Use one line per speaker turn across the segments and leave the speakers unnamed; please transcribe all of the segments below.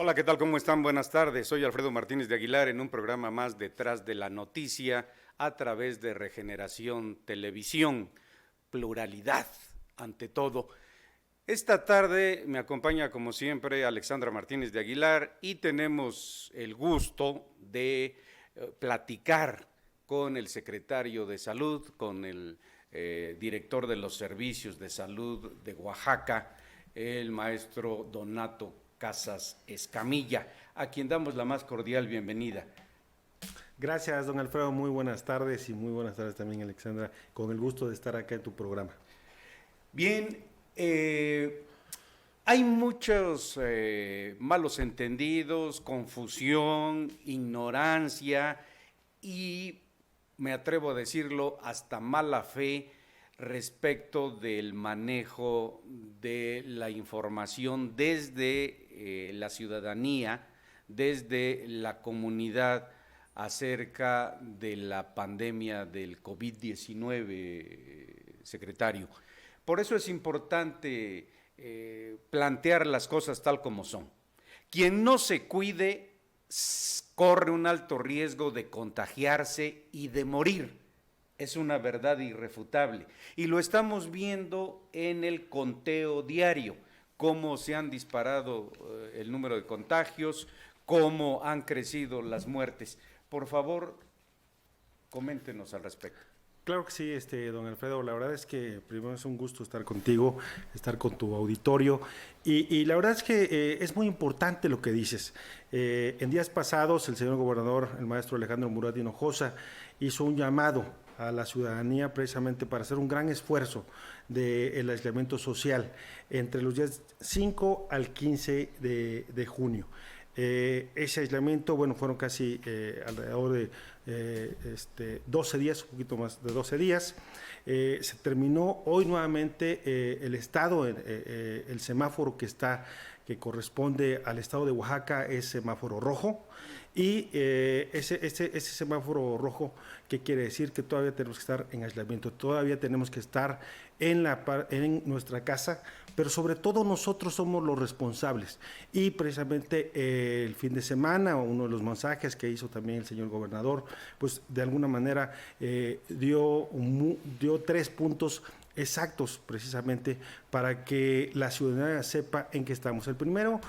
Hola, ¿qué tal? ¿Cómo están? Buenas tardes. Soy Alfredo Martínez de Aguilar en un programa más detrás de la noticia a través de Regeneración Televisión. Pluralidad, ante todo. Esta tarde me acompaña, como siempre, Alexandra Martínez de Aguilar y tenemos el gusto de platicar con el secretario de Salud, con el director de los servicios de salud de Oaxaca, el maestro Donato Casas Escamilla, a quien damos la más cordial bienvenida.
Gracias, don Alfredo. Muy buenas tardes y muy buenas tardes también, Alexandra. Con el gusto de estar acá en tu programa.
Bien, hay muchos malos entendidos, confusión, ignorancia y, me atrevo a decirlo, hasta mala fe respecto del manejo de la información desde la ciudadanía, desde la comunidad acerca de la pandemia del COVID-19, secretario. Por eso es importante plantear las cosas tal como son. Quien no se cuide corre un alto riesgo de contagiarse y de morir. Es una verdad irrefutable. Y lo estamos viendo en el conteo diario, cómo se han disparado el número de contagios, cómo han crecido las muertes. Por favor, coméntenos al respecto.
Claro que sí, don Alfredo. La verdad es que primero es un gusto estar contigo, estar con tu auditorio. Y la verdad es que es muy importante lo que dices. En días pasados, el señor gobernador, el maestro Alejandro Murat Hinojosa, hizo un llamado a la ciudadanía precisamente para hacer un gran esfuerzo del aislamiento social entre los días 5 al 15 de junio. Ese aislamiento, bueno, fueron casi alrededor de 12 días, un poquito más de 12 días. Se terminó hoy nuevamente el estado, el semáforo que corresponde al estado de Oaxaca es semáforo rojo. Y ese semáforo rojo, ¿qué quiere decir? Que todavía tenemos que estar en aislamiento, todavía tenemos que estar en nuestra casa, pero sobre todo nosotros somos los responsables. Y precisamente el fin de semana, uno de los mensajes que hizo también el señor gobernador, pues de alguna manera dio 3 puntos exactos precisamente para que la ciudadanía sepa en qué estamos. El primero,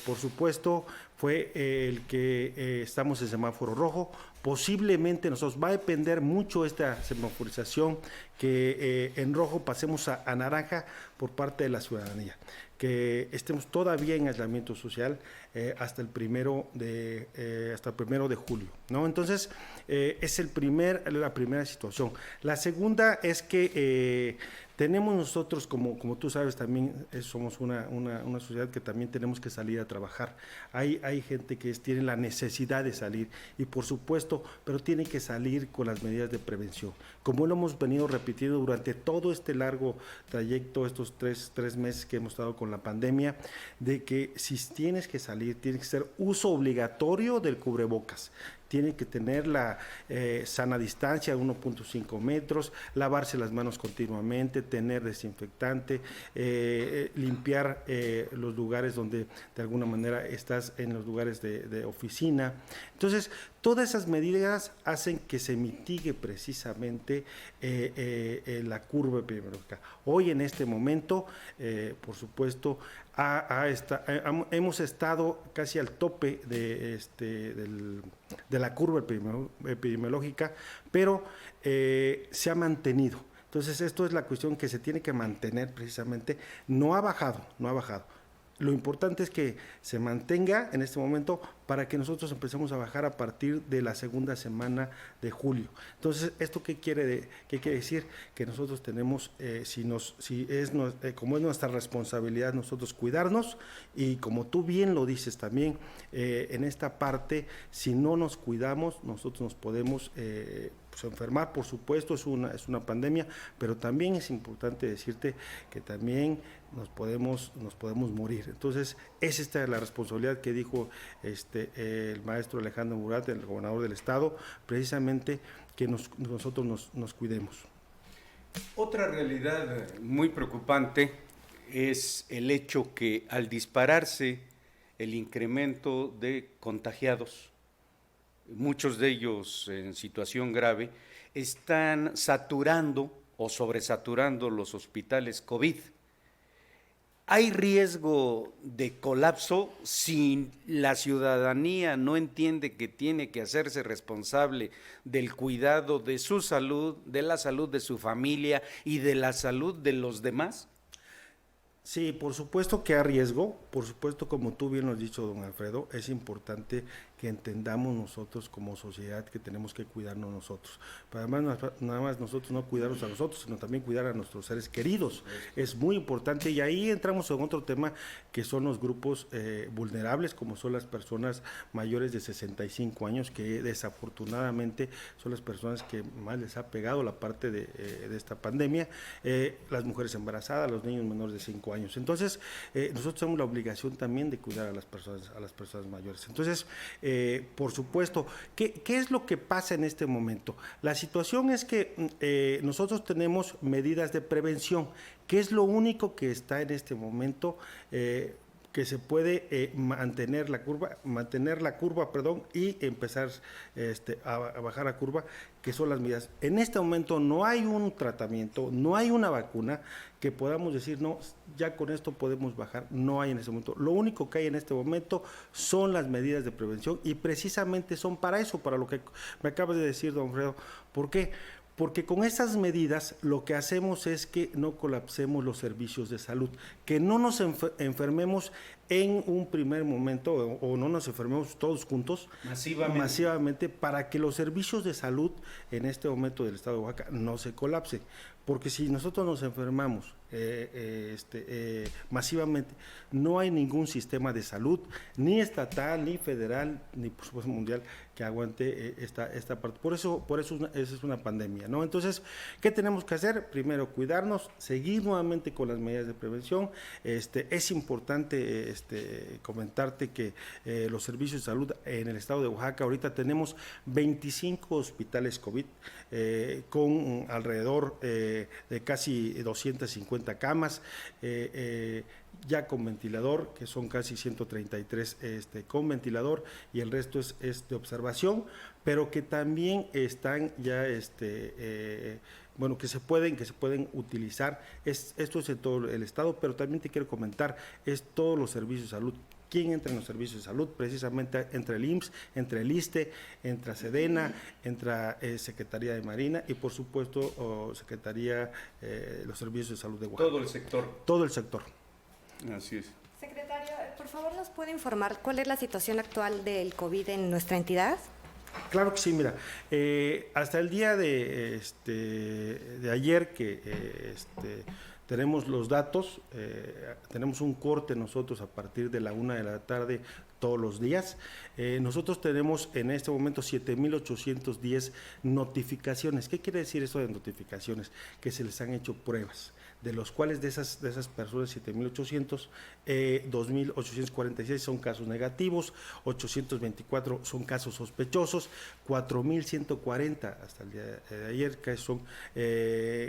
por supuesto, fue el que estamos en semáforo rojo. Posiblemente nosotros va a depender mucho esta semaforización, que en rojo pasemos a naranja por parte de la ciudadanía, que estemos todavía en aislamiento social hasta el primero de julio, ¿no? Entonces es la primera situación. La segunda es que tenemos nosotros, como tú sabes, también somos una sociedad que también tenemos que salir a trabajar. Hay gente que tiene la necesidad de salir y por supuesto, pero tiene que salir con las medidas de prevención. Como lo hemos venido repitiendo durante todo este largo trayecto, estos tres meses que hemos estado con la pandemia, de que si tienes que salir, tiene que ser uso obligatorio del cubrebocas. Tiene que tener la sana distancia de 1.5 metros, lavarse las manos continuamente, tener desinfectante, limpiar los lugares donde de alguna manera estás en los lugares de oficina. Entonces, todas esas medidas hacen que se mitigue precisamente la curva epidemiológica. Hoy en este momento, por supuesto, hemos estado casi al tope de la curva epidemiológica, pero se ha mantenido. Entonces, esto es la cuestión que se tiene que mantener precisamente. No ha bajado. Lo importante es que se mantenga en este momento para que nosotros empecemos a bajar a partir de la segunda semana de julio. Entonces, ¿esto qué quiere decir? Que nosotros tenemos, como es nuestra responsabilidad nosotros cuidarnos, y como tú bien lo dices también, en esta parte, si no nos cuidamos, nosotros nos podemos enfermar, por supuesto, es una pandemia, pero también es importante decirte que también nos podemos morir. Entonces, es esta la responsabilidad que dijo el maestro Alejandro Murat, el gobernador del estado, precisamente que nosotros nos cuidemos.
Otra realidad muy preocupante es el hecho que al dispararse el incremento de contagiados, muchos de ellos en situación grave, están saturando o sobresaturando los hospitales COVID. ¿Hay riesgo de colapso si la ciudadanía no entiende que tiene que hacerse responsable del cuidado de su salud, de la salud de su familia y de la salud de los demás?
Sí, por supuesto que hay riesgo, por supuesto, como tú bien lo has dicho, don Alfredo, es importante que entendamos nosotros como sociedad que tenemos que cuidarnos nosotros. Pero además, nada más nosotros no cuidarnos a nosotros, sino también cuidar a nuestros seres queridos. Es muy importante y ahí entramos en otro tema que son los grupos vulnerables, como son las personas mayores de 65 años, que desafortunadamente son las personas que más les ha pegado la parte de esta pandemia, las mujeres embarazadas, los niños menores de 5 años. Entonces, nosotros tenemos la obligación también de cuidar a las personas mayores. Entonces, por supuesto, ¿qué es lo que pasa en este momento? La situación es que nosotros tenemos medidas de prevención, que es lo único que está en este momento que se puede mantener la curva, y empezar a bajar la curva, que son las medidas. En este momento no hay un tratamiento, no hay una vacuna que podamos decir, no, ya con esto podemos bajar, no hay en este momento. Lo único que hay en este momento son las medidas de prevención y precisamente son para eso, para lo que me acabas de decir, don Alfredo. ¿Por qué? Porque con esas medidas lo que hacemos es que no colapsemos los servicios de salud, que no nos enfermemos en un primer momento o no nos enfermemos todos juntos masivamente para que los servicios de salud en este momento del estado de Oaxaca no se colapsen. Porque si nosotros nos enfermamos masivamente, no hay ningún sistema de salud, ni estatal, ni federal, ni por supuesto mundial, que aguante esta parte. Por eso es una pandemia, ¿no? Entonces, ¿qué tenemos que hacer? Primero, cuidarnos, seguir nuevamente con las medidas de prevención. Es importante comentarte que los servicios de salud en el estado de Oaxaca, ahorita tenemos 25 hospitales COVID, con alrededor de casi 250 camas, ya con ventilador, que son casi 133 con ventilador, y el resto es de observación, pero que también están ya que se pueden utilizar. Esto es en todo el estado, pero también te quiero comentar, es todos los servicios de salud. ¿Quién entra en los servicios de salud? Precisamente entre el IMSS, entre el ISSSTE, entra Sedena, entra Secretaría de Marina y por supuesto Secretaría los servicios de salud de Oaxaca.
Todo el sector.
Todo el sector.
Así es.
Secretario, por favor, ¿nos puede informar cuál es la situación actual del COVID en nuestra entidad?
Claro que sí, mira, hasta el día de ayer que tenemos los datos, tenemos un corte nosotros a partir de la 1 de la tarde todos los días. Nosotros tenemos en este momento 7,810 notificaciones. ¿Qué quiere decir eso de notificaciones? Que se les han hecho pruebas, de los cuales de esas personas 7,800, 2,846 son casos negativos, 824 son casos sospechosos, 4,140 hasta el día de ayer que son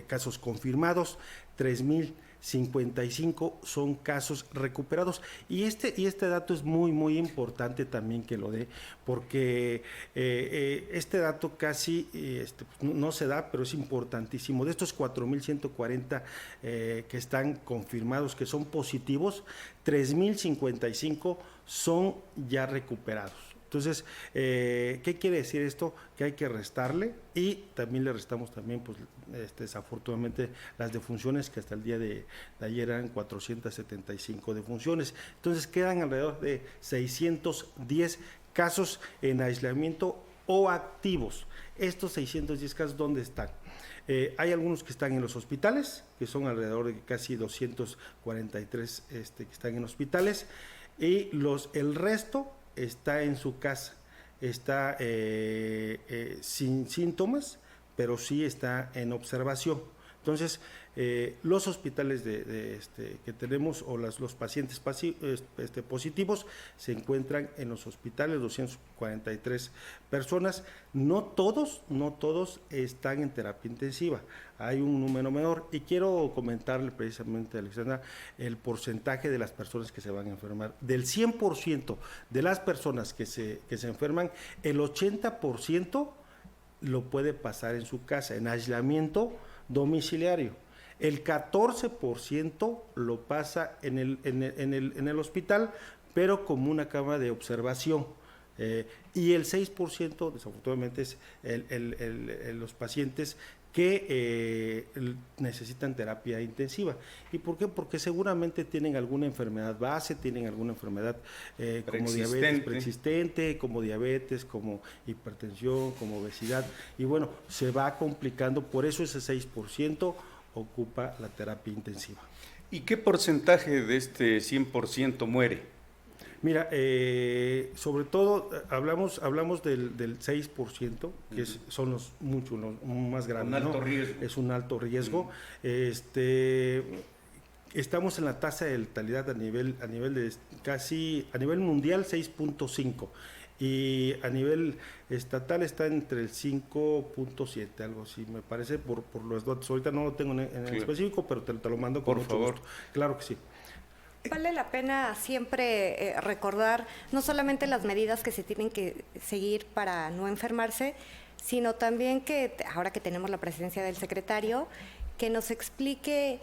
casos confirmados, 3,055 son casos recuperados. Y este dato es muy, muy importante también que lo dé, porque este dato casi no se da, pero es importantísimo. De estos 4,140 que están confirmados, que son positivos, 3,055 son ya recuperados. Entonces, ¿qué quiere decir esto? Que hay que restarle, y también le restamos también, pues, desafortunadamente, las defunciones, que hasta el día de ayer eran 475 defunciones. Entonces, quedan alrededor de 610 casos en aislamiento o activos. Estos 610 casos, ¿dónde están? Hay algunos que están en los hospitales, que son alrededor de casi 243 que están en hospitales, y el resto está en su casa, está sin síntomas, pero sí está en observación. Entonces, los hospitales que tenemos o los pacientes positivos se encuentran en los hospitales, 243 personas. No todos están en terapia intensiva, hay un número menor. Y quiero comentarle precisamente, Alexandra, el porcentaje de las personas que se van a enfermar. Del 100% de las personas que se enferman, el 80% lo puede pasar en su casa, en aislamiento domiciliario. El 14% lo pasa en el hospital, pero como una cama de observación. Y el 6%, desafortunadamente, es los pacientes que necesitan terapia intensiva. ¿Y por qué? Porque seguramente tienen alguna enfermedad base, tienen alguna enfermedad como diabetes preexistente, como diabetes, como hipertensión, como obesidad. Y bueno, se va complicando, por eso ese 6% ocupa la terapia intensiva.
¿Y qué porcentaje de este 100% muere?
Mira, sobre todo hablamos del 6%, que son los más grandes.
Un alto riesgo.
Es un alto riesgo. Estamos en la tasa de letalidad a nivel mundial 6.5, y a nivel estatal está entre el 5.7, algo así, me parece, por los datos. Ahorita no lo tengo en específico, pero te lo mando con mucho gusto. Claro que sí.
Vale la pena siempre recordar no solamente las medidas que se tienen que seguir para no enfermarse, sino también que ahora que tenemos la presencia del secretario, que nos explique,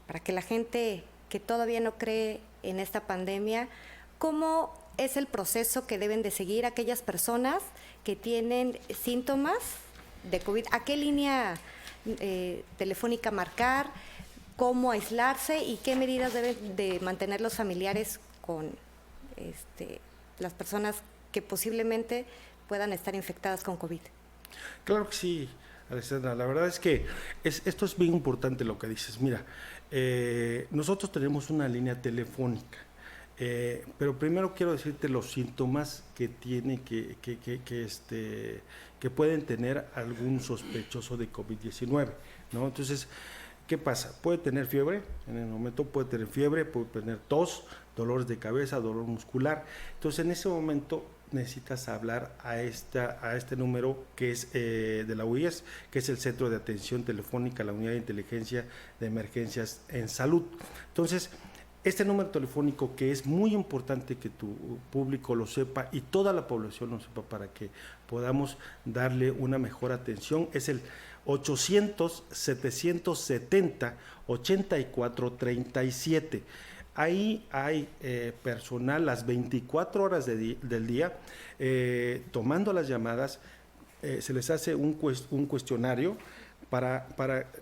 para que la gente que todavía no cree en esta pandemia, cómo es el proceso que deben de seguir aquellas personas que tienen síntomas de COVID, a qué línea telefónica marcar, cómo aislarse y qué medidas deben de mantener los familiares con las personas que posiblemente puedan estar infectadas con COVID.
Claro que sí, Alexandra. La verdad es que esto es bien importante lo que dices. Mira, nosotros tenemos una línea telefónica, pero primero quiero decirte los síntomas que tiene que pueden tener algún sospechoso de COVID-19, ¿no? Entonces, ¿qué pasa? Puede tener fiebre, en el momento puede tener fiebre, puede tener tos, dolores de cabeza, dolor muscular. Entonces, en ese momento necesitas hablar a este número que es de la UIES, que es el Centro de Atención Telefónica, la Unidad de Inteligencia de Emergencias en Salud. Entonces, este número telefónico, que es muy importante que tu público lo sepa y toda la población lo sepa para que podamos darle una mejor atención, es el 800-770-8437. Ahí hay personal las 24 horas del día tomando las llamadas. Se les hace un cuestionario para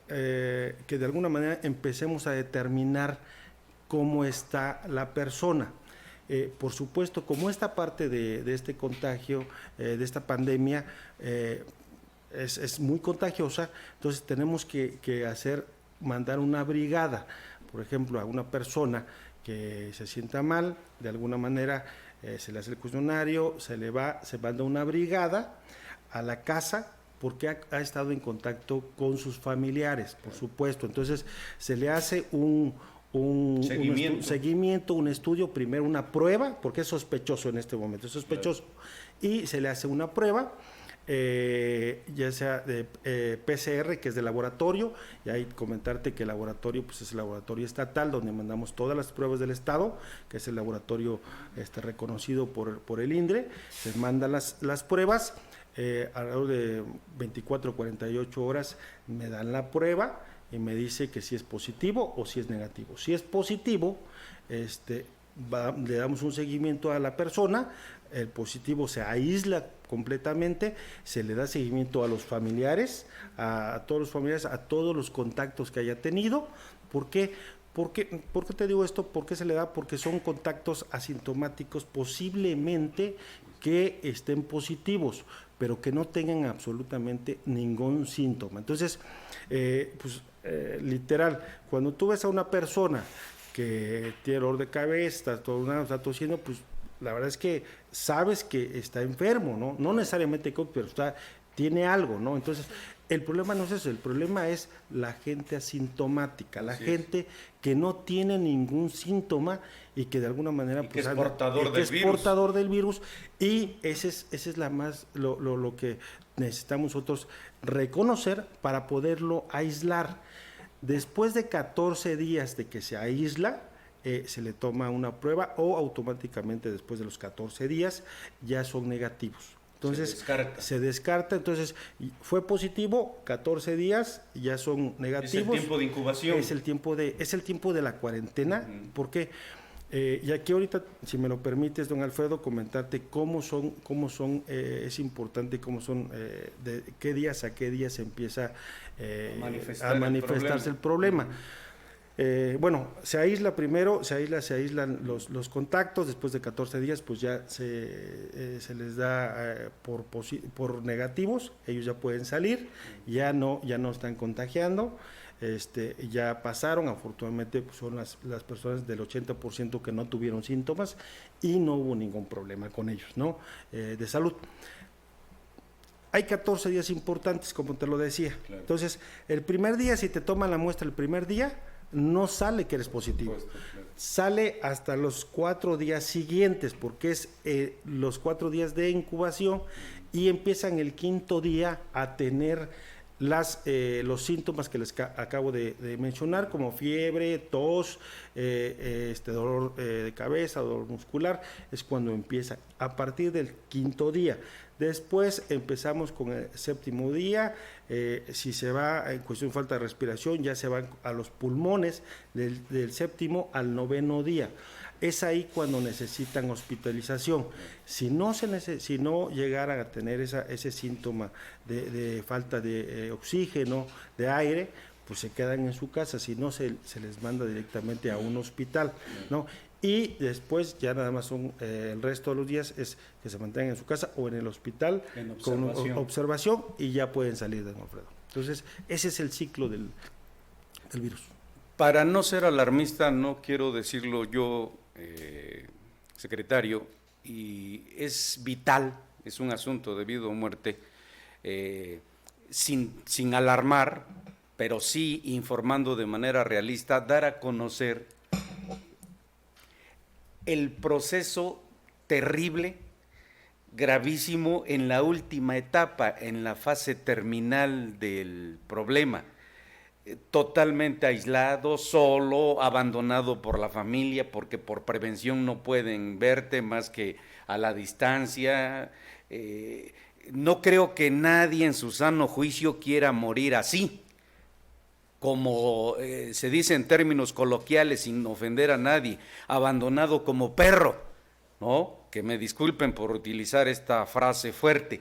que de alguna manera empecemos a determinar cómo está la persona. Por supuesto, como esta parte de este contagio, de esta pandemia, es muy contagiosa, entonces tenemos que mandar una brigada, por ejemplo, a una persona que se sienta mal, de alguna manera se le hace el cuestionario, se manda una brigada a la casa, porque ha estado en contacto con sus familiares, por supuesto. Entonces se le hace un seguimiento, un estudio, primero una prueba, porque es sospechoso en este momento, es sospechoso, y se le hace una prueba, ya sea de PCR, que es de laboratorio, y ahí comentarte que el laboratorio pues es el laboratorio estatal, donde mandamos todas las pruebas del Estado, que es el laboratorio reconocido por el INDRE. Se mandan las pruebas, alrededor de 24 o 48 horas me dan la prueba y me dice que si es positivo o si es negativo. Si es positivo, le damos un seguimiento a la persona. El positivo se aísla completamente, se le da seguimiento a los familiares, a todos los contactos que haya tenido. ¿Por qué? ¿Por qué te digo esto? ¿Por qué se le da? Porque son contactos asintomáticos, posiblemente que estén positivos, pero que no tengan absolutamente ningún síntoma. Entonces, literal, cuando tú ves a una persona que tiene dolor de cabeza, está tosiendo, pues la verdad es que sabes que está enfermo, ¿no? No necesariamente COVID, pero tiene algo, ¿no? Entonces, El problema no es eso, el problema es la gente asintomática, la
Así
gente que no tiene ningún síntoma y que de alguna manera
Y que es portador del virus.
portador del virus, y ese es la más lo que necesitamos nosotros reconocer para poderlo aislar. Después de 14 días de que se aísla, se le toma una prueba o automáticamente después de los 14 días ya son negativos. Entonces se descarta, entonces fue positivo, 14 días ya son negativos.
Es el tiempo de incubación.
Es el tiempo de la cuarentena, porque y aquí ahorita, si me lo permites, don Alfredo, comentarte cómo son, es importante cómo son, de qué días a qué días se empieza a manifestarse el problema. Bueno, se aísla primero, se aíslan los contactos, después de 14 días pues ya se les da por negativos, ellos ya pueden salir, ya no están contagiando, ya pasaron, afortunadamente pues son las personas del 80% que no tuvieron síntomas y no hubo ningún problema con ellos, ¿no? De salud. Hay 14 días importantes, como te lo decía. Claro. Entonces, el primer día, si te toman la muestra el primer día, no sale que eres positivo. Claro. Sale hasta los 4 días siguientes, porque es los 4 días de incubación y empiezan el 5.º día a tener los síntomas que les acabo de mencionar, como fiebre, tos, dolor de cabeza, dolor muscular, es cuando empieza. A partir del 5.º día. Después empezamos con el 7.º día, si se va en cuestión de falta de respiración, ya se van a los pulmones del 7.º al 9.º día. Es ahí cuando necesitan hospitalización. Si no llegaran a tener ese síntoma de falta de oxígeno, de aire, pues se quedan en su casa, si no se les manda directamente a un hospital, ¿no? Y después ya nada más son el resto de los días es que se mantengan en su casa o en el hospital con observación y ya pueden salir de Alfredo. Entonces, ese es el ciclo del virus.
Para no ser alarmista, no quiero decirlo yo, secretario, y es vital, es un asunto de vida o muerte, sin alarmar, pero sí informando de manera realista, dar a conocer el proceso terrible, gravísimo en la última etapa, en la fase terminal del problema, totalmente aislado, solo, abandonado por la familia, porque por prevención no pueden verte más que a la distancia. No creo que nadie en su sano juicio quiera morir así, como se dice en términos coloquiales, sin ofender a nadie, abandonado como perro, ¿no? Que me disculpen por utilizar esta frase fuerte.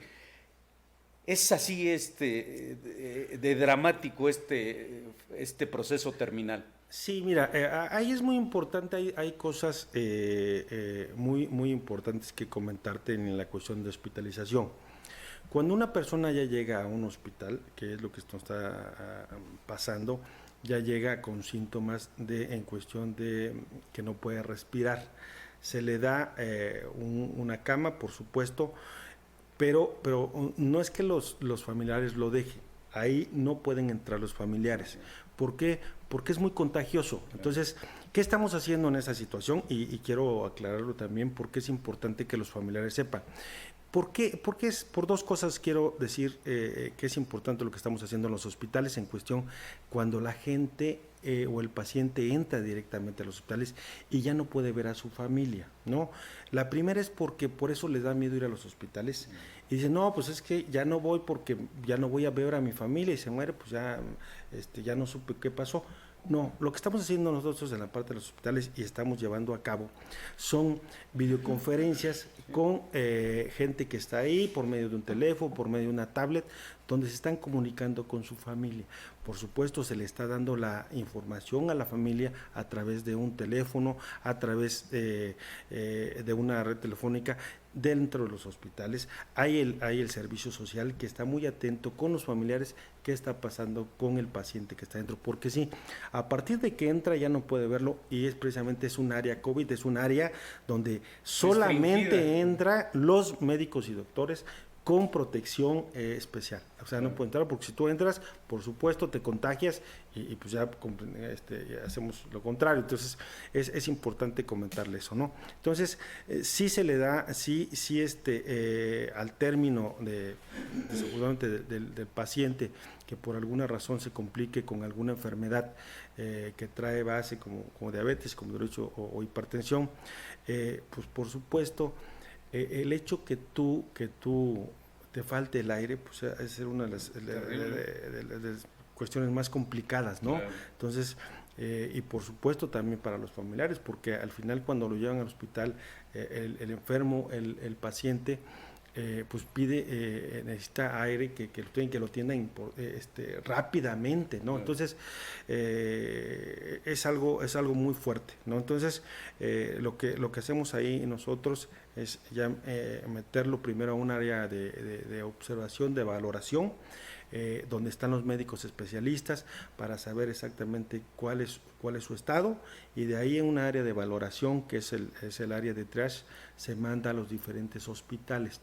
Es así de dramático este proceso terminal.
Sí, mira, ahí es muy importante, hay cosas muy importantes que comentarte en la cuestión de hospitalización. Cuando una persona ya llega a un hospital, que es lo que esto está pasando, ya llega con síntomas en cuestión de que no puede respirar. Se le da una cama, por supuesto, pero no es que los familiares lo dejen. Ahí no pueden entrar los familiares. ¿Por qué? Porque es muy contagioso. Entonces, ¿qué estamos haciendo en esa situación? Y quiero aclararlo también porque es importante que los familiares sepan. ¿Por qué? Porque por dos cosas quiero decir que es importante lo que estamos haciendo en los hospitales en cuestión cuando la gente o el paciente entra directamente a los hospitales y ya no puede ver a su familia, ¿no? La primera es porque por eso les da miedo ir a los hospitales y dicen, no, pues es que ya no voy porque ya no voy a ver a mi familia y se muere, pues ya no supe qué pasó. No, lo que estamos haciendo nosotros en la parte de los hospitales y estamos llevando a cabo son videoconferencias con gente que está ahí por medio de un teléfono, por medio de una tablet, donde se están comunicando con su familia. Por supuesto, se le está dando la información a la familia a través de un teléfono, a través de una red telefónica. Dentro de los hospitales hay el servicio social que está muy atento con los familiares qué está pasando con el paciente que está dentro, porque sí, a partir de que entra ya no puede verlo y precisamente es un área COVID, es un área donde solamente entran los médicos y doctores con protección especial. O sea, no puede entrar porque si tú entras, por supuesto, te contagias y pues ya, ya hacemos lo contrario. Entonces, es importante comentarle eso, ¿no? Entonces, sí se le da, al término seguramente del paciente que por alguna razón se complique con alguna enfermedad que trae base como diabetes, como derecho o hipertensión, pues por supuesto, el hecho que tú te falte el aire, pues es una de las cuestiones más complicadas, ¿no? Claro. Entonces, y por supuesto también para los familiares, porque al final cuando lo llevan al hospital, el enfermo, el paciente, pues pide, necesita aire que lo tiendan rápidamente, ¿no? Claro. Entonces, es algo muy fuerte, ¿no? Entonces, lo que hacemos ahí nosotros es ya meterlo primero a un área de observación, de valoración, donde están los médicos especialistas para saber exactamente cuál es su estado, y de ahí en un área de valoración, que es el área de triage, se manda a los diferentes hospitales.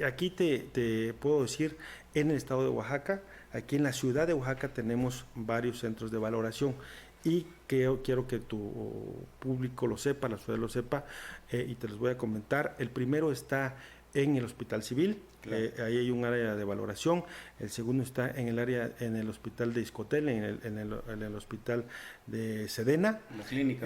Aquí te puedo decir, en el estado de Oaxaca, aquí en la ciudad de Oaxaca tenemos varios centros de valoración, y quiero que tu público lo sepa, la ciudad lo sepa, y te los voy a comentar. El primero está en el Hospital Civil, claro. Ahí hay un área de valoración. El segundo está en el hospital de Iscotel, en el hospital de Sedena,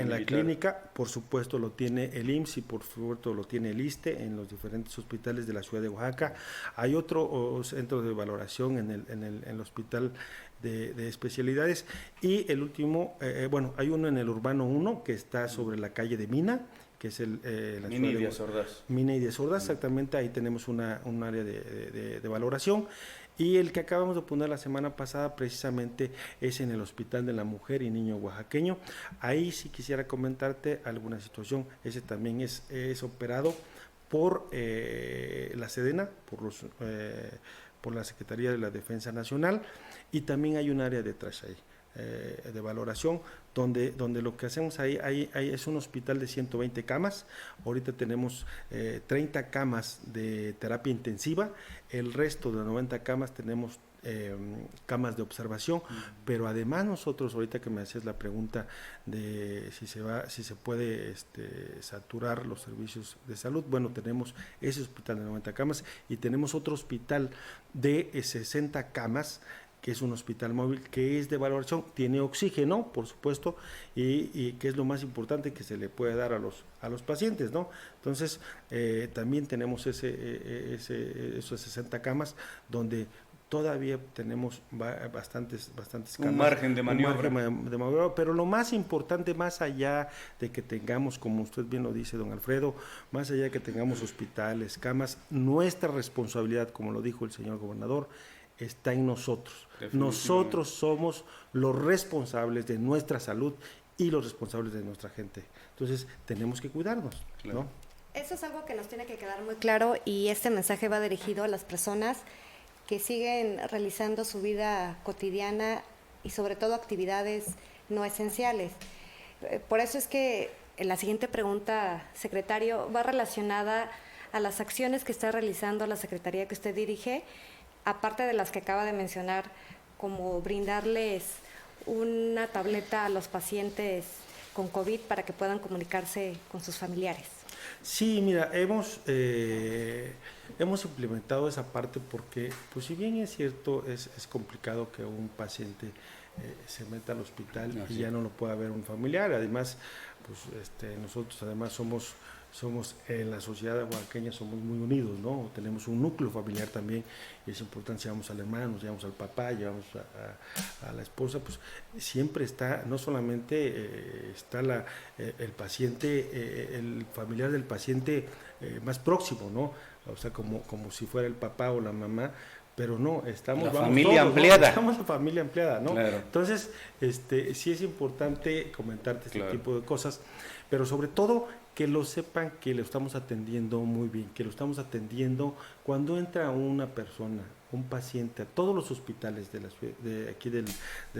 la clínica, por supuesto lo tiene el IMSS y por supuesto lo tiene el ISSSTE en los diferentes hospitales de la ciudad de Oaxaca. Hay otro centro de valoración en el hospital de especialidades, y el último, hay uno en el Urbano 1 que está sobre la calle de Mina, que es la
Mina y Díaz Ordaz.
Mina y Díaz Ordaz, exactamente, ahí tenemos un área de valoración. Y el que acabamos de poner la semana pasada precisamente es en el Hospital de la Mujer y Niño Oaxaqueño. Ahí sí quisiera comentarte alguna situación. Ese también es operado por la Sedena, por la Secretaría de la Defensa Nacional, y también hay un área de triage ahí, de valoración, donde lo que hacemos ahí es un hospital de 120 camas. Ahorita tenemos 30 camas de terapia intensiva, el resto de 90 camas tenemos camas de observación, pero además nosotros, ahorita que me hacías la pregunta de si se puede saturar los servicios de salud, bueno, tenemos ese hospital de 90 camas y tenemos otro hospital de 60 camas, que es un hospital móvil, que es de valoración, tiene oxígeno, por supuesto, y que es lo más importante que se le puede dar a los pacientes, ¿no? Entonces, también tenemos esos 60 camas, donde todavía tenemos bastantes camas.
Un margen de maniobra.
Pero lo más importante, más allá de que tengamos, como usted bien lo dice, don Alfredo, más allá de que tengamos hospitales, camas, nuestra responsabilidad, como lo dijo el señor gobernador, está en nosotros. Nosotros somos los responsables de nuestra salud y los responsables de nuestra gente. Entonces, tenemos que cuidarnos, claro, ¿no?
Eso es algo que nos tiene que quedar muy claro, y este mensaje va dirigido a las personas que siguen realizando su vida cotidiana y sobre todo actividades no esenciales. Por eso es que la siguiente pregunta, secretario, va relacionada a las acciones que está realizando la secretaría que usted dirige, aparte de las que acaba de mencionar, como brindarles una tableta a los pacientes con COVID para que puedan comunicarse con sus familiares.
Sí, mira, hemos implementado esa parte porque, pues si bien es cierto, es complicado que un paciente se meta al hospital y ya no lo pueda ver un familiar. Además, pues nosotros además somos en la sociedad oaxaqueña somos muy unidos, ¿no? Tenemos un núcleo familiar también, y es importante, llevamos al hermano, llevamos al papá, llevamos a la esposa, pues siempre está, no solamente está el paciente, el familiar del paciente más próximo, ¿no? O sea, como si fuera el papá o la mamá, pero no, estamos...
La familia todos, ampliada.
¿no? Estamos la familia ampliada, ¿no?
Claro.
Entonces, sí es importante comentarte este tipo de cosas, pero sobre todo que lo sepan que lo estamos atendiendo muy bien, que lo estamos atendiendo cuando entra una persona, un paciente a todos los hospitales de aquí del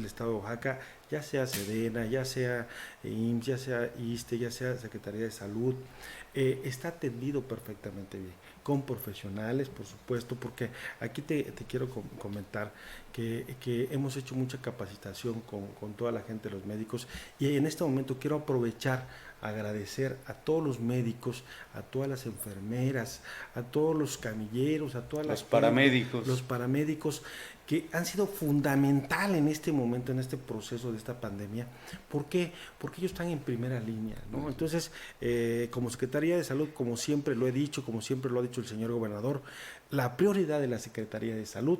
estado de Oaxaca, ya sea Sedena, ya sea IMSS, ya sea ISSSTE, ya sea Secretaría de Salud, está atendido perfectamente bien, con profesionales, por supuesto, porque aquí te quiero comentar que hemos hecho mucha capacitación con toda la gente, los médicos, y en este momento quiero aprovechar, agradecer a todos los médicos, a todas las enfermeras, a todos los camilleros, a todas
los paramédicos.
Los paramédicos que han sido fundamental en este momento, en este proceso de esta pandemia. ¿Por qué? Porque ellos están en primera línea, ¿no? Entonces, como Secretaría de Salud, como siempre lo he dicho, como siempre lo ha dicho el señor gobernador, la prioridad de la Secretaría de Salud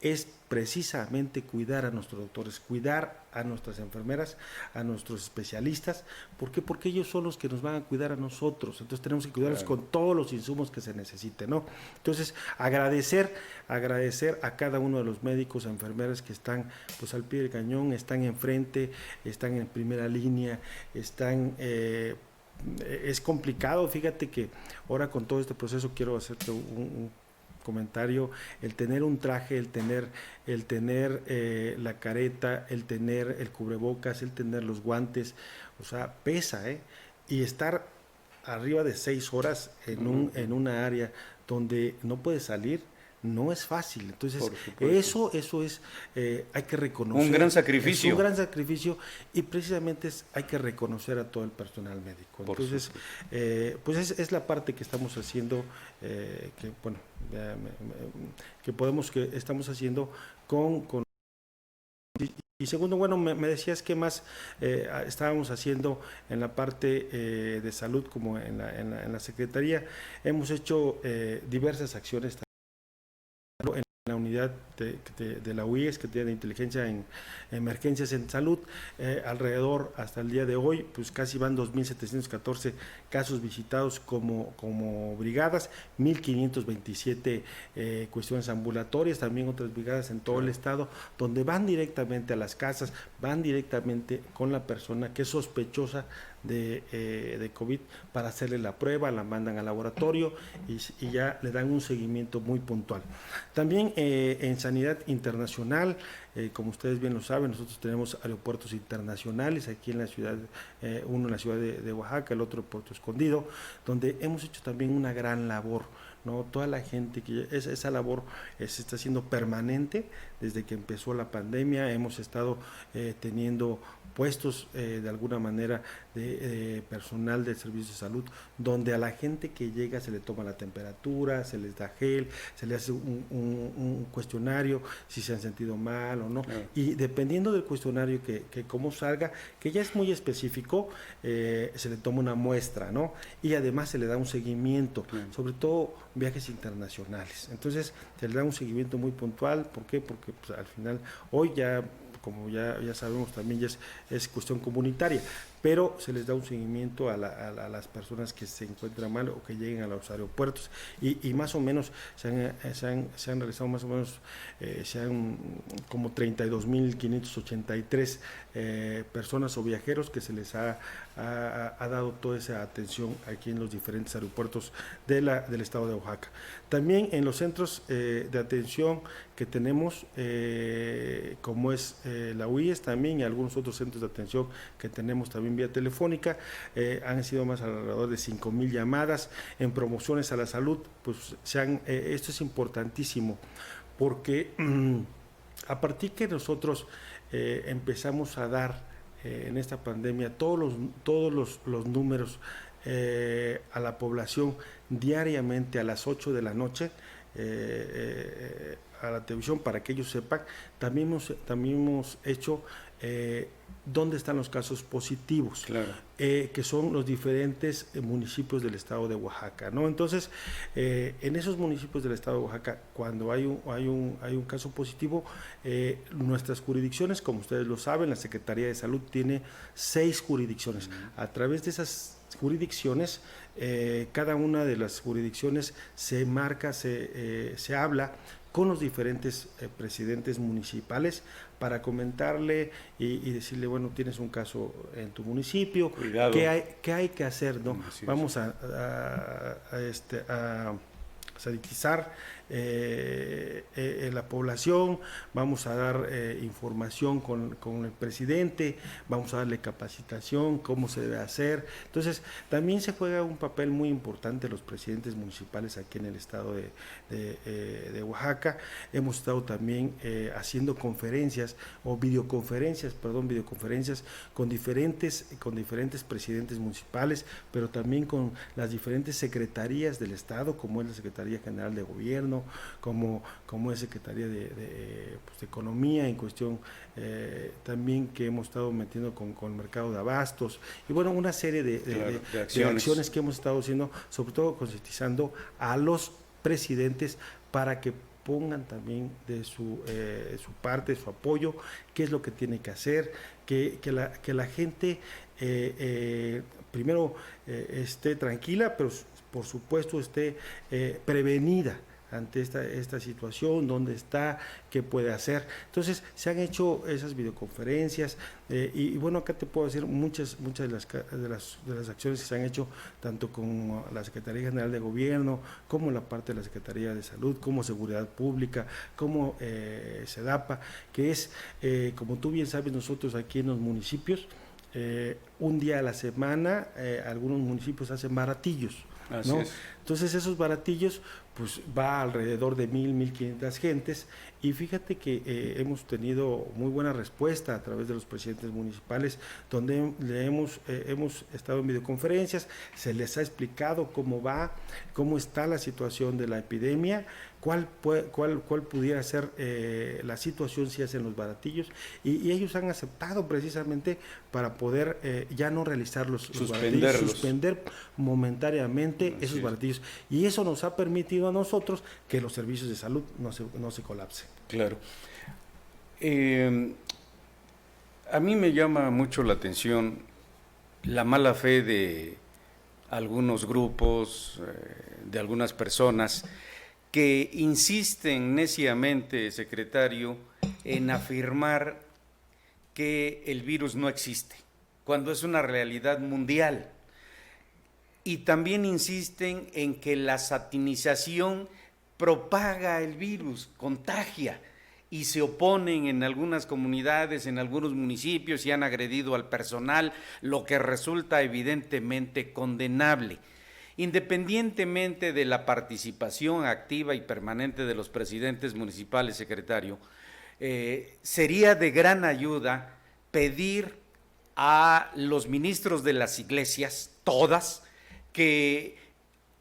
es precisamente cuidar a nuestros doctores, cuidar a nuestras enfermeras, a nuestros especialistas. ¿Por qué? Porque ellos son los que nos van a cuidar a nosotros. Entonces tenemos que cuidarlos con todos los insumos que se necesiten, ¿no? Entonces, agradecer a cada uno de los médicos, enfermeras que están pues al pie del cañón, están enfrente, están en primera línea, están... es complicado, fíjate que ahora con todo este proceso quiero hacerte un comentario, el tener un traje, el tener la careta, el tener el cubrebocas, el tener los guantes, o sea, pesa, y estar arriba de 6 horas en una área donde no puedes salir, no es fácil. Entonces, eso es, hay que reconocer.
Un gran sacrificio.
Es un gran sacrificio y precisamente hay que reconocer a todo el personal médico. Entonces, pues es la parte que estamos haciendo, que bueno, que estamos haciendo con y segundo, bueno, me decías qué más estábamos haciendo en la parte de salud, como en la Secretaría. Hemos hecho diversas acciones en la unidad de la UIS, que tiene inteligencia en emergencias en salud, alrededor hasta el día de hoy, pues casi van 2.714 casos visitados como brigadas, 1.527 cuestiones ambulatorias, también otras brigadas en todo el estado, donde van directamente a las casas, van directamente con la persona que es sospechosa de COVID para hacerle la prueba, la mandan al laboratorio y ya le dan un seguimiento muy puntual. También en sanidad internacional, como ustedes bien lo saben, nosotros tenemos aeropuertos internacionales aquí en la ciudad, uno en la ciudad de Oaxaca, el otro en Puerto Escondido, donde hemos hecho también una gran labor, ¿no? Toda la gente que esa labor se está haciendo permanente desde que empezó la pandemia. Hemos estado teniendo puestos de alguna manera de personal del servicio de salud, donde a la gente que llega se le toma la temperatura, se les da gel, se le hace un cuestionario si se han sentido mal o no, y dependiendo del cuestionario que cómo salga, que ya es muy específico, se le toma una muestra, ¿no? Y además se le da un seguimiento, sobre todo viajes internacionales. Entonces se le da un seguimiento muy puntual. ¿Por qué? Porque pues, al final hoy ya, como ya sabemos, también ya es cuestión comunitaria, pero se les da un seguimiento a las personas que se encuentran mal o que lleguen a los aeropuertos y más o menos se han realizado más o menos como 32.583 personas o viajeros que se les ha dado toda esa atención aquí en los diferentes aeropuertos del estado de Oaxaca. También en los centros de atención que tenemos, como es la UIS también y algunos otros centros de atención que tenemos también vía telefónica, han sido más alrededor de 5,000 llamadas en promociones a la salud. Pues esto es importantísimo porque a partir que nosotros empezamos a dar en esta pandemia todos los números a la población diariamente a las 8 de la noche a la televisión para que ellos sepan, también hemos hecho dónde están los casos positivos, claro. Que son los diferentes municipios del estado de Oaxaca, ¿no? Entonces, en esos municipios del estado de Oaxaca, cuando hay un caso positivo, nuestras jurisdicciones, como ustedes lo saben, la Secretaría de Salud tiene 6 jurisdicciones. A través de esas jurisdicciones, cada una de las jurisdicciones se marca, se habla con los diferentes presidentes municipales para comentarle y decirle, bueno, tienes un caso en tu municipio,
Cuidado.
¿qué hay que hacer? ¿No? Vamos a sanitizar la población, vamos a dar información con el presidente, vamos a darle capacitación, cómo se debe hacer. Entonces, también se juega un papel muy importante los presidentes municipales aquí en el estado de Oaxaca. Hemos estado también haciendo conferencias o videoconferencias con diferentes presidentes municipales, pero también con las diferentes secretarías del estado, como es la Secretaría General de Gobierno, como es Secretaría de Economía, en cuestión también que hemos estado metiendo con el mercado de abastos, y bueno, una serie de acciones que hemos estado haciendo, sobre todo concientizando a los presidentes para que pongan también de su parte, su apoyo, qué es lo que tiene que hacer, que la gente primero esté tranquila, pero por supuesto esté prevenida ante esta situación, dónde está, qué puede hacer. Entonces, se han hecho esas videoconferencias y bueno, acá te puedo decir muchas de las acciones que se han hecho, tanto con la Secretaría General de Gobierno, como la parte de la Secretaría de Salud, como Seguridad Pública, como SEDAPA, que es, como tú bien sabes, nosotros aquí en los municipios, un día a la semana, algunos municipios hacen baratillos, ¿no? Entonces esos baratillos pues va alrededor de 1,500 gentes, y fíjate que hemos tenido muy buena respuesta a través de los presidentes municipales, donde hemos estado en videoconferencias, se les ha explicado cómo está la situación de la epidemia, cuál pudiera ser la situación si hacen los baratillos, y ellos han aceptado precisamente para poder ya no realizar los baratillos, suspender momentáneamente esos baratillos, y eso nos ha permitido a nosotros que los servicios de salud no se colapsen.
Claro. A mí me llama mucho la atención la mala fe de algunos grupos, de algunas personas que insisten neciamente, secretario, en afirmar que el virus no existe, cuando es una realidad mundial. Y también insisten en que la satinización propaga el virus, contagia, y se oponen en algunas comunidades, en algunos municipios, y han agredido al personal, lo que resulta evidentemente condenable. Independientemente de la participación activa y permanente de los presidentes municipales, secretario, sería de gran ayuda pedir a los ministros de las iglesias, todas, que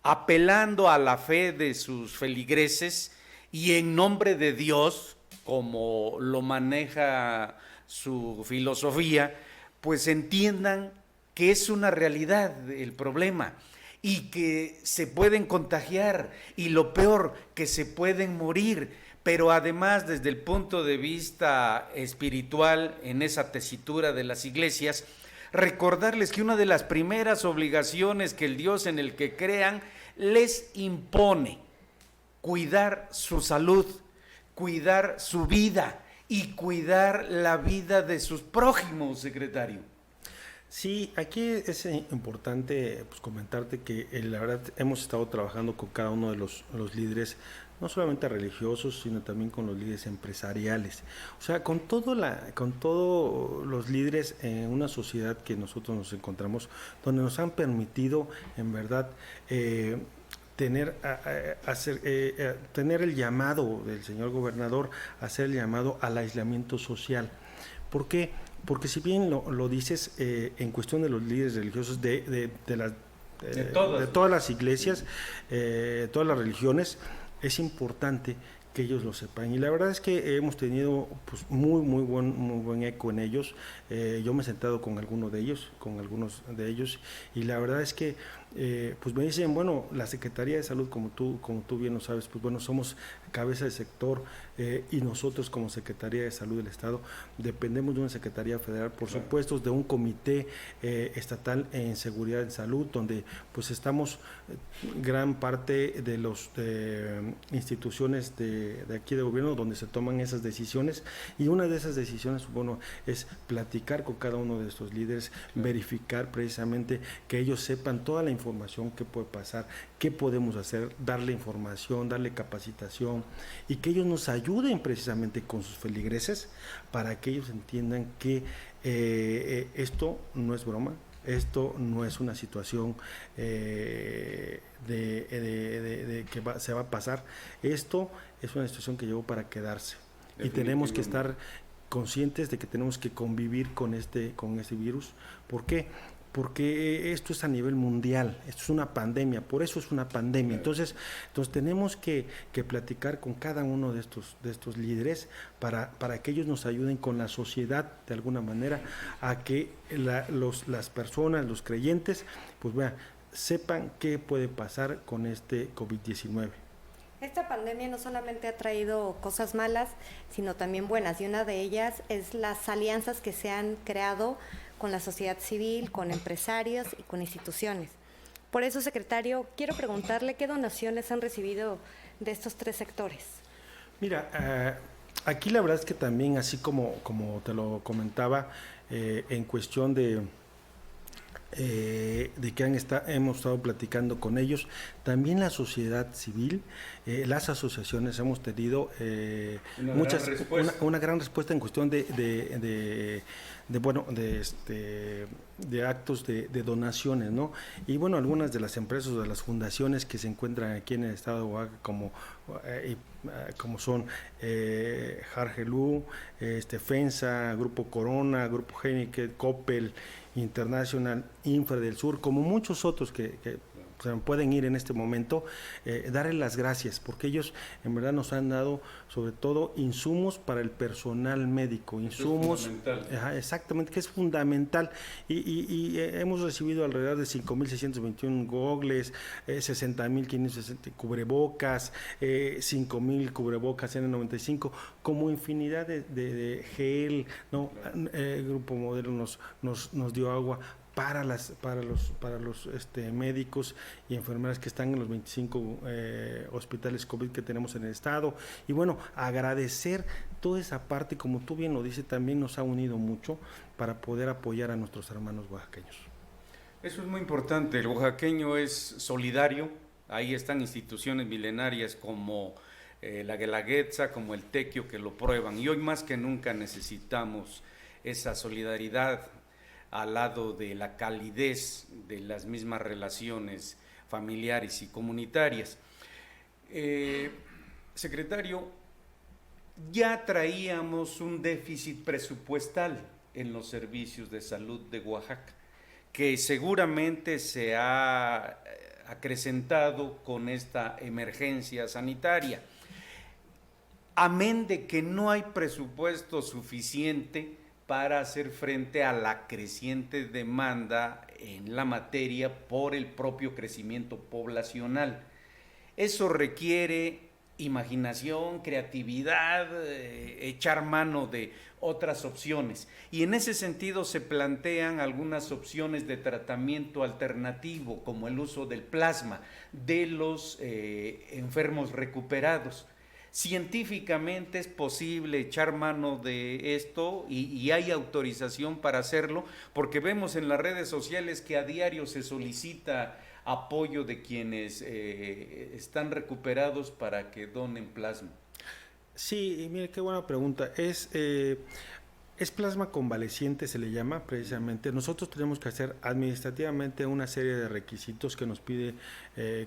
apelando a la fe de sus feligreses y en nombre de Dios, como lo maneja su filosofía, pues entiendan que es una realidad el problema y que se pueden contagiar, y lo peor, que se pueden morir, pero además desde el punto de vista espiritual, en esa tesitura de las iglesias, recordarles que una de las primeras obligaciones que el Dios en el que crean les impone: cuidar su salud, cuidar su vida y cuidar la vida de sus prójimos, secretario.
Sí, aquí es importante pues comentarte que la verdad hemos estado trabajando con cada uno de los líderes, no solamente religiosos, sino también con los líderes empresariales. O sea, con todos los líderes en una sociedad que nosotros nos encontramos, donde nos han permitido, en verdad, tener el llamado del señor gobernador, hacer el llamado al aislamiento social. ¿Por qué? Porque si bien lo dices, en cuestión de los líderes religiosos de todas las iglesias, todas las religiones, es importante que ellos lo sepan, y la verdad es que hemos tenido pues muy buen eco en ellos. Yo me he sentado con algunos de ellos, y la verdad es que pues me dicen, bueno, la Secretaría de Salud, como tú bien lo sabes, pues bueno, somos cabeza de sector y nosotros como Secretaría de Salud del Estado dependemos de una Secretaría Federal, por supuesto, de un comité estatal en seguridad en salud, donde pues estamos gran parte de las instituciones de aquí de gobierno donde se toman esas decisiones, y una de esas decisiones, bueno, es platicar con cada uno de estos líderes, verificar precisamente que ellos sepan toda la información que puede pasar, qué podemos hacer, darle información, darle capacitación, y que ellos nos ayuden precisamente con sus feligreses para que ellos entiendan que esto no es broma, esto no es una situación que se va a pasar, esto es una situación que llegó para quedarse y tenemos que estar conscientes de que tenemos que convivir con este virus. ¿Por qué? Porque esto es a nivel mundial, esto es una pandemia, por eso es una pandemia. Entonces tenemos que platicar con cada uno de estos líderes para que ellos nos ayuden con la sociedad de alguna manera a que las personas, los creyentes, pues vean, sepan qué puede pasar con este COVID-19.
Esta pandemia no solamente ha traído cosas malas, sino también buenas, y una de ellas es las alianzas que se han creado con la sociedad civil, con empresarios y con instituciones. Por eso, secretario, quiero preguntarle qué donaciones han recibido de estos 3 sectores.
Mira, aquí la verdad es que también, así como te lo comentaba, en cuestión de que hemos estado platicando con ellos, también la sociedad civil, las asociaciones hemos tenido una gran respuesta en cuestión de actos de donaciones, ¿no? Y bueno, algunas de las empresas o de las fundaciones que se encuentran aquí en el estado de Oaxaca, como son Jargelú, FENSA, Grupo Corona, Grupo Heineken, Coppel International, Infra del Sur, como muchos otros que se pueden ir en este momento, darles las gracias, porque ellos en verdad nos han dado sobre todo insumos para el personal médico, insumos, exactamente, que es fundamental, y hemos recibido alrededor de 5.621 gogles, 60.560 cubrebocas, 5.000 cubrebocas N95, como infinidad de gel, ¿no? Grupo Modelo nos dio agua para los médicos y enfermeras que están en los 25 hospitales COVID que tenemos en el estado. Y bueno, agradecer toda esa parte, como tú bien lo dices, también nos ha unido mucho para poder apoyar a nuestros hermanos oaxaqueños.
Eso es muy importante, el oaxaqueño es solidario, ahí están instituciones milenarias como la Guelaguetza, como el Tequio, que lo prueban, y hoy más que nunca necesitamos esa solidaridad al lado de la calidez de las mismas relaciones familiares y comunitarias. Secretario, ya traíamos un déficit presupuestal en los servicios de salud de Oaxaca, que seguramente se ha acrecentado con esta emergencia sanitaria. Amén de que no hay presupuesto suficiente para hacer frente a la creciente demanda en la materia por el propio crecimiento poblacional. Eso requiere imaginación, creatividad, echar mano de otras opciones. Y en ese sentido se plantean algunas opciones de tratamiento alternativo, como el uso del plasma de los enfermos recuperados. Científicamente es posible echar mano de esto y hay autorización para hacerlo, porque vemos en las redes sociales que a diario se solicita apoyo de quienes están recuperados para que donen plasma.
Sí, mire, qué buena pregunta. Es plasma convaleciente, se le llama precisamente. Nosotros tenemos que hacer administrativamente una serie de requisitos que nos pide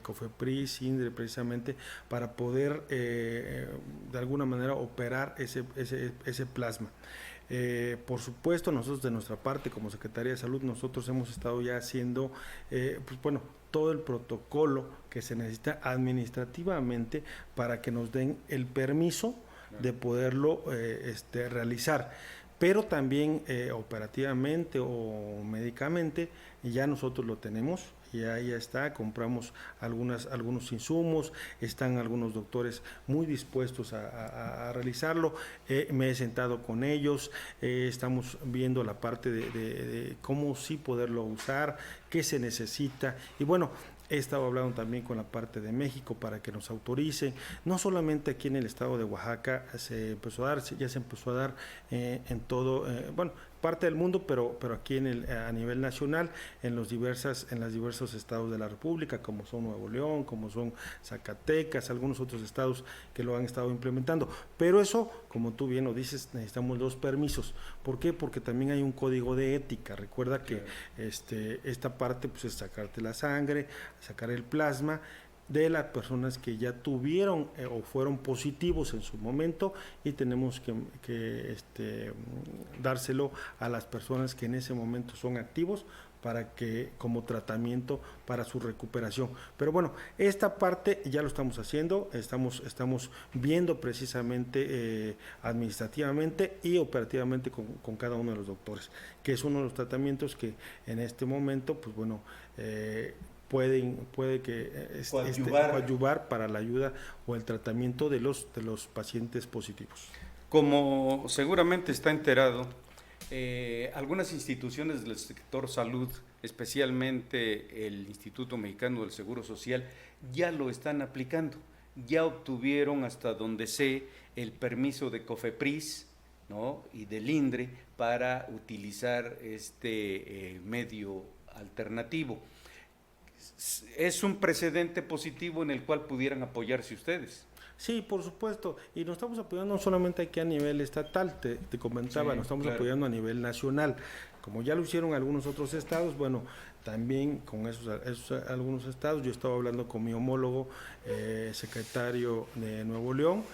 COFEPRIS, INDRE, precisamente, para poder de alguna manera operar ese plasma. Por supuesto, nosotros de nuestra parte, como Secretaría de Salud, nosotros hemos estado ya haciendo, todo el protocolo que se necesita administrativamente para que nos den el permiso de poderlo realizar. Pero también operativamente o médicamente ya nosotros lo tenemos, y ahí está, compramos algunos insumos, están algunos doctores muy dispuestos a realizarlo, me he sentado con ellos, estamos viendo la parte de cómo sí poderlo usar, qué se necesita, y bueno, he estado hablando también con la parte de México para que nos autoricen. No solamente aquí en el estado de Oaxaca se empezó a dar, ya se empezó a dar en todo, bueno, parte del mundo, pero aquí a nivel nacional, en los diversos estados de la República, como son Nuevo León, como son Zacatecas, algunos otros estados que lo han estado implementando. Pero eso, como tú bien lo dices, necesitamos 2 permisos. ¿Por qué? Porque también hay un código de ética. Recuerda que esta parte pues, es sacarte la sangre, sacar el plasma de las personas que ya tuvieron o fueron positivos en su momento, y tenemos que dárselo a las personas que en ese momento son activos para que como tratamiento para su recuperación. Pero bueno, esta parte ya lo estamos haciendo, estamos viendo precisamente administrativamente y operativamente con cada uno de los doctores, que es uno de los tratamientos que en este momento, pues bueno, puede que coadyuvar para la ayuda o el tratamiento de los pacientes positivos.
Como seguramente está enterado, algunas instituciones del sector salud, especialmente el Instituto Mexicano del Seguro Social, ya lo están aplicando. Ya obtuvieron, hasta donde sé, el permiso de COFEPRIS, ¿no?, y del INDRE para utilizar este medio alternativo. Es un precedente positivo en el cual pudieran apoyarse ustedes.
Sí, por supuesto, y nos estamos apoyando no solamente aquí a nivel estatal, te comentaba, nos estamos apoyando a nivel nacional, como ya lo hicieron algunos otros estados. Bueno, también con esos algunos estados, yo estaba hablando con mi homólogo, secretario de Nuevo León,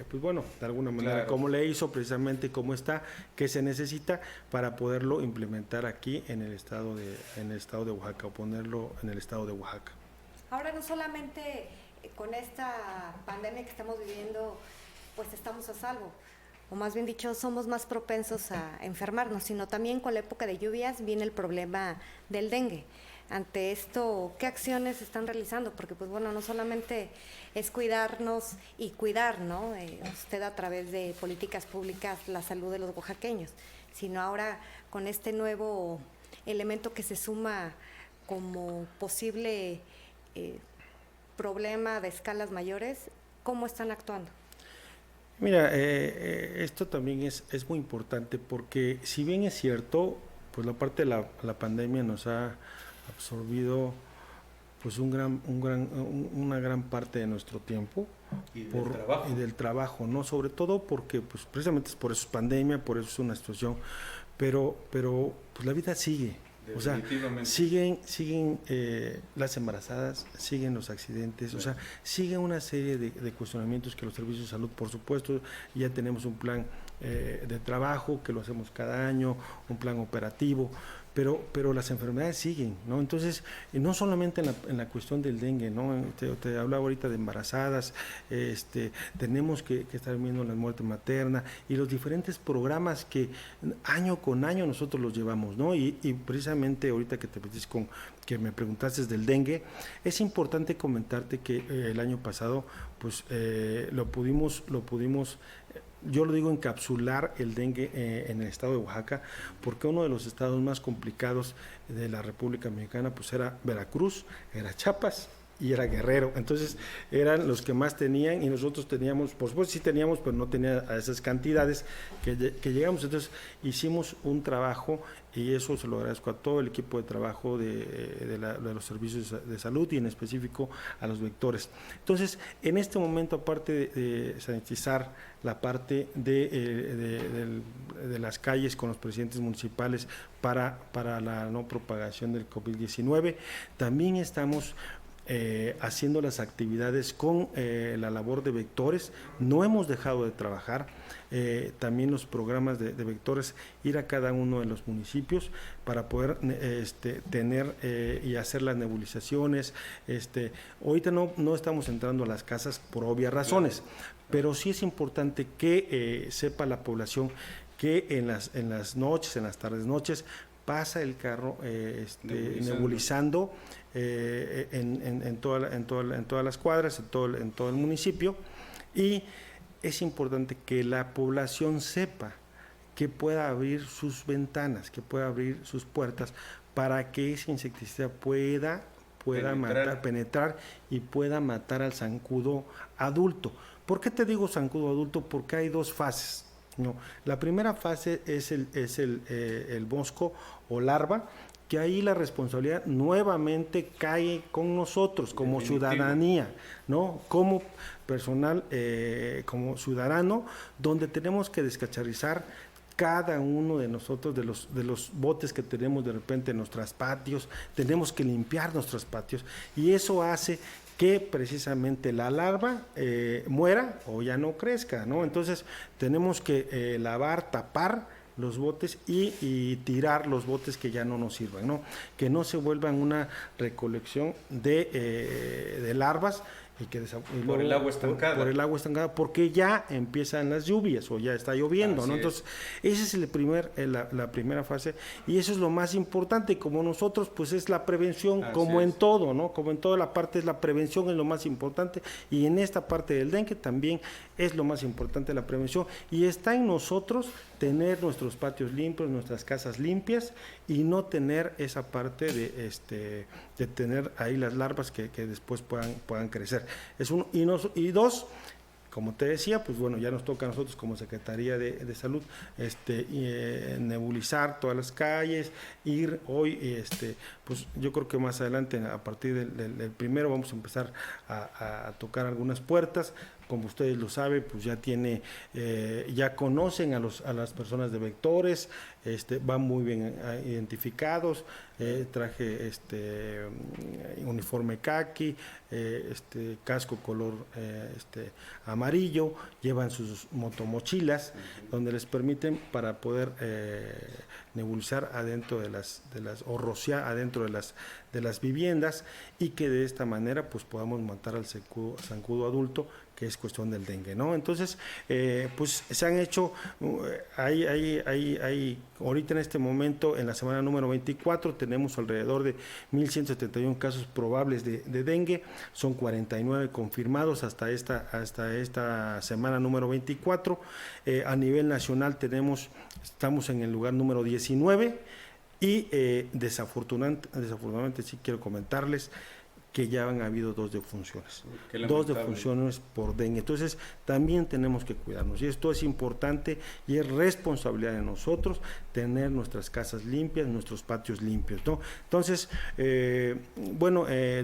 pues bueno, de alguna manera, cómo le hizo precisamente, cómo está, qué se necesita para poderlo implementar aquí en el estado de Oaxaca, o ponerlo en el estado de Oaxaca.
Ahora no solamente con esta pandemia que estamos viviendo, pues estamos a salvo, o más bien dicho, somos más propensos a enfermarnos, sino también con la época de lluvias viene el problema del dengue. Ante esto, ¿qué acciones están realizando? Porque, pues bueno, no solamente es cuidarnos y cuidar, ¿no?, usted a través de políticas públicas la salud de los oaxaqueños, sino ahora con este nuevo elemento que se suma como posible problema de escalas mayores, ¿cómo están actuando?
Mira, esto también es muy importante, porque si bien es cierto, pues la parte de la pandemia nos ha absorbido pues una gran parte de nuestro tiempo y del trabajo, ¿no? Sobre todo porque pues precisamente por eso es pandemia, por eso es una situación, pero pues la vida sigue. O sea, siguen las embarazadas, siguen los accidentes, o sea, sigue una serie de cuestionamientos que los servicios de salud, por supuesto, ya tenemos un plan de trabajo que lo hacemos cada año, un plan operativo, pero las enfermedades siguen, ¿no? Entonces, no solamente en la cuestión del dengue, ¿no? Te hablaba ahorita de embarazadas, tenemos que estar viendo la muerte materna y los diferentes programas que año con año nosotros los llevamos, ¿no? Y precisamente ahorita que me preguntaste del dengue, es importante comentarte que el año pasado, pues lo pudimos yo lo digo, encapsular el dengue en el estado de Oaxaca, porque uno de los estados más complicados de la República Mexicana pues era Veracruz, era Chiapas y era Guerrero. Entonces eran los que más tenían, y nosotros teníamos, por supuesto sí teníamos, pero no tenía a esas cantidades que llegamos. Entonces hicimos un trabajo, y eso se lo agradezco a todo el equipo de trabajo de los servicios de salud, y en específico a los vectores. Entonces, en este momento, aparte de sanitizar la parte de las calles con los presidentes municipales para la no propagación del COVID-19, también estamos haciendo las actividades con la labor de vectores. No hemos dejado de trabajar, también los programas de vectores, ir a cada uno de los municipios para poder tener y hacer las nebulizaciones. Ahorita no estamos entrando a las casas por obvias razones, pero sí es importante que sepa la población que en las noches, en las tardes noches, pasa el carro nebulizando en todas las cuadras, en todo el municipio, y es importante que la población sepa que pueda abrir sus ventanas, que pueda abrir sus puertas para que ese insecticida pueda penetrar y pueda matar al zancudo adulto. ¿Por qué te digo zancudo adulto? Porque hay dos fases. No, la primera fase es el mosco o larva, que ahí la responsabilidad nuevamente cae con nosotros como ciudadanía, ¿no? Como personal, como ciudadano, donde tenemos que descacharrizar cada uno de nosotros, de los botes que tenemos de repente en nuestros patios, tenemos que limpiar nuestros patios, y eso hace que precisamente la larva muera o ya no crezca, ¿no? Entonces tenemos que lavar, tapar los botes y tirar los botes que ya no nos sirvan, ¿no? Que no se vuelvan una recolección de larvas y que
por el agua estancada.
Por el agua estancada, porque ya empiezan las lluvias o ya está lloviendo,
Así
¿no?
es.
Entonces, esa es la primera fase, y eso es lo más importante. Como nosotros, pues es la prevención,
Así
como
es.
en todo, ¿no? Como en toda la parte, es la prevención es lo más importante, y en esta parte del dengue también es lo más importante la prevención, y está en nosotros tener nuestros patios limpios, nuestras casas limpias, y no tener esa parte de tener ahí las larvas que después puedan crecer. Es uno, y dos, como te decía, pues bueno, ya nos toca a nosotros como Secretaría de Salud nebulizar todas las calles, ir hoy, pues yo creo que más adelante, a partir del primero, vamos a empezar a tocar algunas puertas. Como ustedes lo saben, pues ya conocen a las personas de vectores, van muy bien identificados, traje uniforme caqui, casco color amarillo, llevan sus motomochilas, donde les permiten para poder nebulizar adentro o rociar adentro de las viviendas, y que de esta manera pues podamos matar al zancudo adulto, que es cuestión del dengue, ¿no? Entonces, pues se han hecho, hay ahorita en este momento, en la semana número 24, tenemos alrededor de 1.171 casos probables de dengue, son 49 confirmados hasta esta semana número 24. A nivel nacional estamos en el lugar número 19, y desafortunadamente sí quiero comentarles que ya han habido 2 defunciones. Dos defunciones por dengue. Entonces, también tenemos que cuidarnos. Y esto es importante y es responsabilidad de nosotros tener nuestras casas limpias, nuestros patios limpios, ¿no? Entonces, de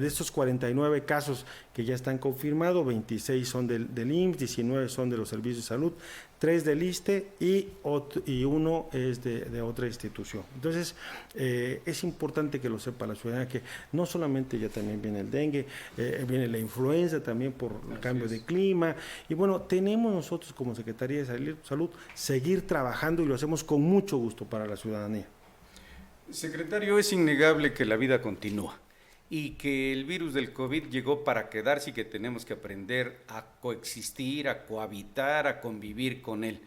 estos 49 casos que ya están confirmados, 26 son del IMSS, 19 son de los servicios de salud, 3 del ISSSTE y 1 es de otra institución. Entonces, es importante que lo sepa la ciudadanía, que no solamente ya también viene el dengue, viene la influenza también por el cambio de clima, y bueno, tenemos nosotros como Secretaría de Salud seguir trabajando, y lo hacemos con mucho gusto para la ciudadanía.
Secretario, es innegable que la vida continúa y que el virus del COVID llegó para quedarse, y que tenemos que aprender a coexistir, a cohabitar, a convivir con él.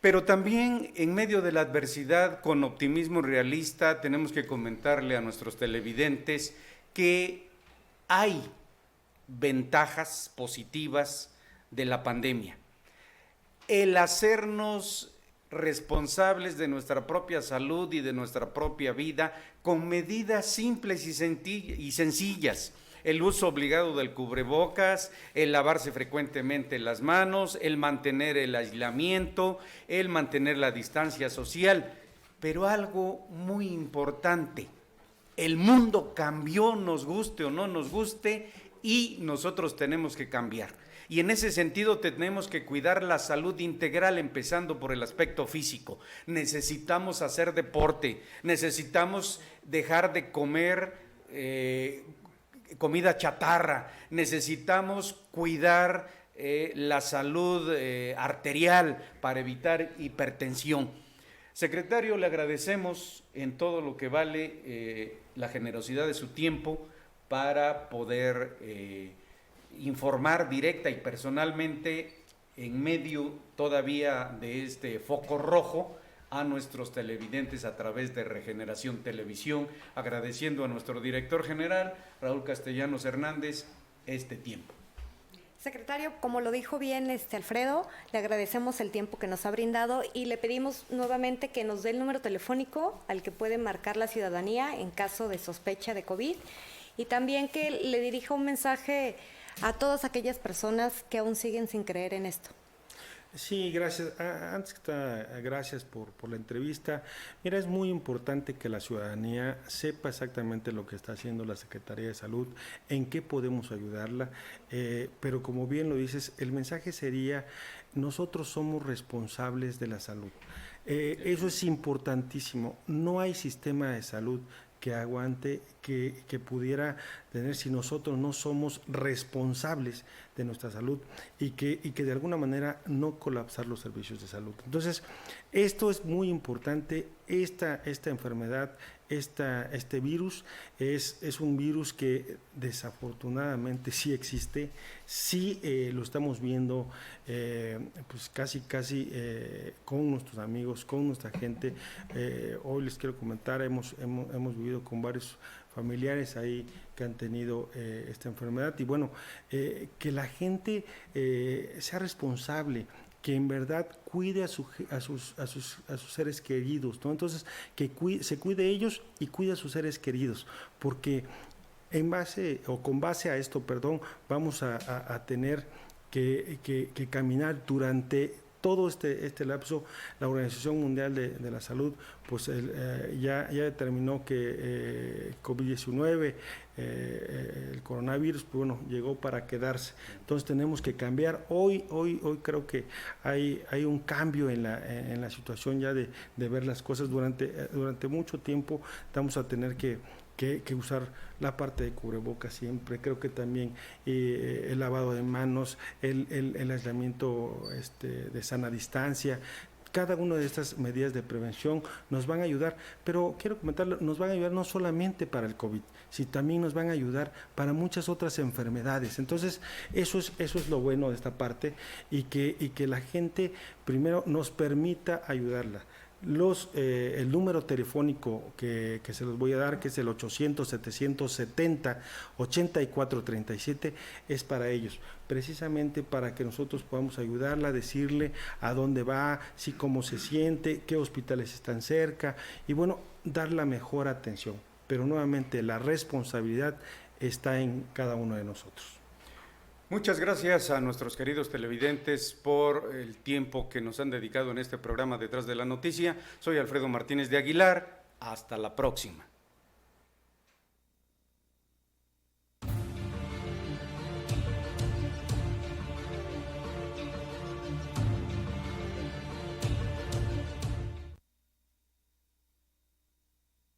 Pero también en medio de la adversidad, con optimismo realista, tenemos que comentarle a nuestros televidentes que hay ventajas positivas de la pandemia. El hacernos responsables de nuestra propia salud y de nuestra propia vida con medidas simples y sencillas. El uso obligado del cubrebocas, el lavarse frecuentemente las manos, el mantener el aislamiento, el mantener la distancia social. Pero algo muy importante, el mundo cambió, nos guste o no nos guste, y nosotros tenemos que cambiar. Y en ese sentido tenemos que cuidar la salud integral, empezando por el aspecto físico. Necesitamos hacer deporte, necesitamos dejar de comer comida chatarra, necesitamos cuidar la salud arterial para evitar hipertensión. Secretario, le agradecemos en todo lo que vale la generosidad de su tiempo para poder informar directa y personalmente, en medio todavía de este foco rojo, a nuestros televidentes a través de Regeneración Televisión, agradeciendo a nuestro director general, Raúl Castellanos Hernández, este tiempo.
Secretario, como lo dijo bien Alfredo, le agradecemos el tiempo que nos ha brindado y le pedimos nuevamente que nos dé el número telefónico al que puede marcar la ciudadanía en caso de sospecha de COVID y también que le dirija un mensaje a todas aquellas personas que aún siguen sin creer en esto.
Sí, gracias. Antes que nada, gracias por la entrevista. Mira, es muy importante que la ciudadanía sepa exactamente lo que está haciendo la Secretaría de Salud, en qué podemos ayudarla, pero como bien lo dices, el mensaje sería, nosotros somos responsables de la salud. Eso es importantísimo. No hay sistema de salud que aguante, que pudiera tener si nosotros no somos responsables de nuestra salud y que de alguna manera no colapsar los servicios de salud. Entonces, esto es muy importante, esta enfermedad, este virus es un virus que desafortunadamente sí existe, sí lo estamos viendo pues casi con nuestros amigos, con nuestra gente. Hoy les quiero comentar, hemos vivido con varios familiares ahí que han tenido esta enfermedad y bueno, que la gente sea responsable, que en verdad cuide a sus seres queridos, ¿no? Entonces, que se cuide ellos y cuide a sus seres queridos, porque con base a esto, vamos a tener que caminar durante todo este lapso. La Organización Mundial de la Salud pues ya determinó que COVID-19, el coronavirus, pues bueno, llegó para quedarse. Entonces tenemos que cambiar. Hoy creo que hay un cambio en la situación ya de ver las cosas. Durante mucho tiempo vamos a tener que usar la parte de cubrebocas siempre. Creo que también el lavado de manos, el aislamiento de sana distancia, cada una de estas medidas de prevención nos van a ayudar, pero quiero comentarlo, nos van a ayudar no solamente para el COVID, sino también nos van a ayudar para muchas otras enfermedades. Entonces, eso es lo bueno de esta parte y que la gente primero nos permita ayudarla. El número telefónico que se los voy a dar, que es el 800-770-8437, es para ellos, precisamente para que nosotros podamos ayudarla, decirle a dónde va, si cómo se siente, qué hospitales están cerca y bueno, dar la mejor atención. Pero nuevamente la responsabilidad está en cada uno de nosotros.
Muchas gracias a nuestros queridos televidentes por el tiempo que nos han dedicado en este programa Detrás de la Noticia. Soy Alfredo Martínez de Aguilar. Hasta la próxima.